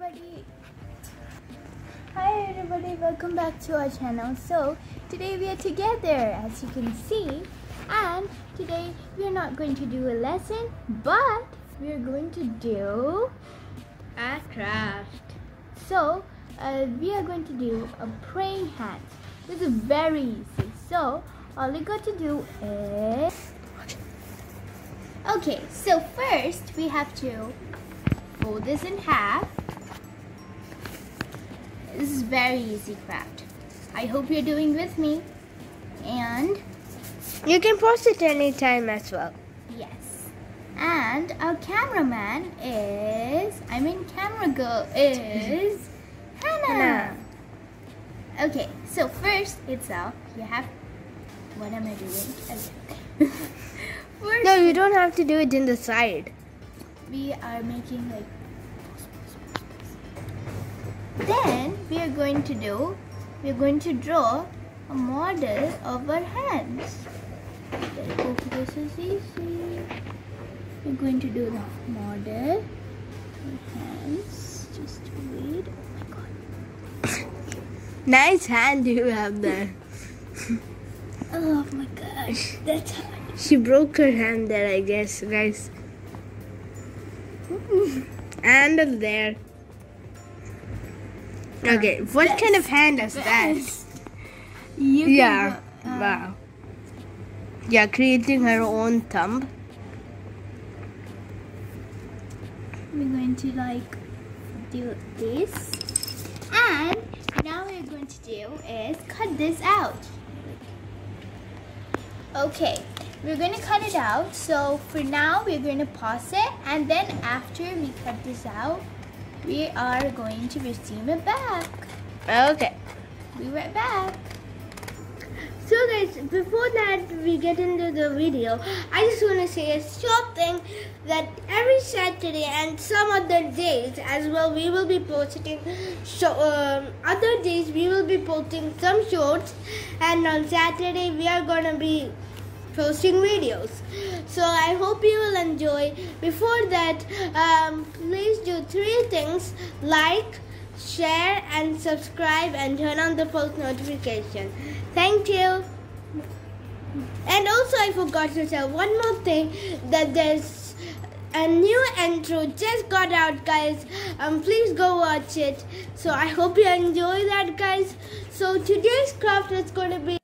everybody. Hi everybody, welcome back to our channel. So today we are together, as you can see, and today we are not going to do a lesson, but we are going to do a craft. So we are going to do a praying hands. This is very easy. So all you got to do is, okay, so first we have to fold this in half. This is very easy craft. I hope you're doing with me. And you can pause it anytime as well. Yes. And our cameraman is, camera girl is Hannah. Okay, so first itself, you have, what am I doing? Okay. First, no, you don't have to do it in the side. We are making like, then we are going to draw a model of our hands. I hope this is easy. We're going to do the model of hands. Just wait. Oh my god. Nice hand you have there. Oh my gosh. That's hard. She broke her hand there, I guess, guys. And there. Okay, what kind of hand is that? Yeah, wow. Yeah, creating her own thumb. We're going to do this. And now what we're going to do is cut this out. Okay, we're going to cut it out. So for now, we're going to pause it. And then after we cut this out, we are going to resume it back. Okay. Be right back. So guys, before that we get into the video, I just want to say a short thing that every Saturday and some other days as well, we will be posting, other days we will be posting some shorts, and on Saturday we are going to be posting videos. So I hope you will enjoy. Before that, please do 3 things: like, share and subscribe, and turn on the post notification. Thank you. And also I forgot to tell one more thing, that there's a new intro just got out, guys. Please go watch it. So I hope you enjoy that, guys. So today's craft is going to be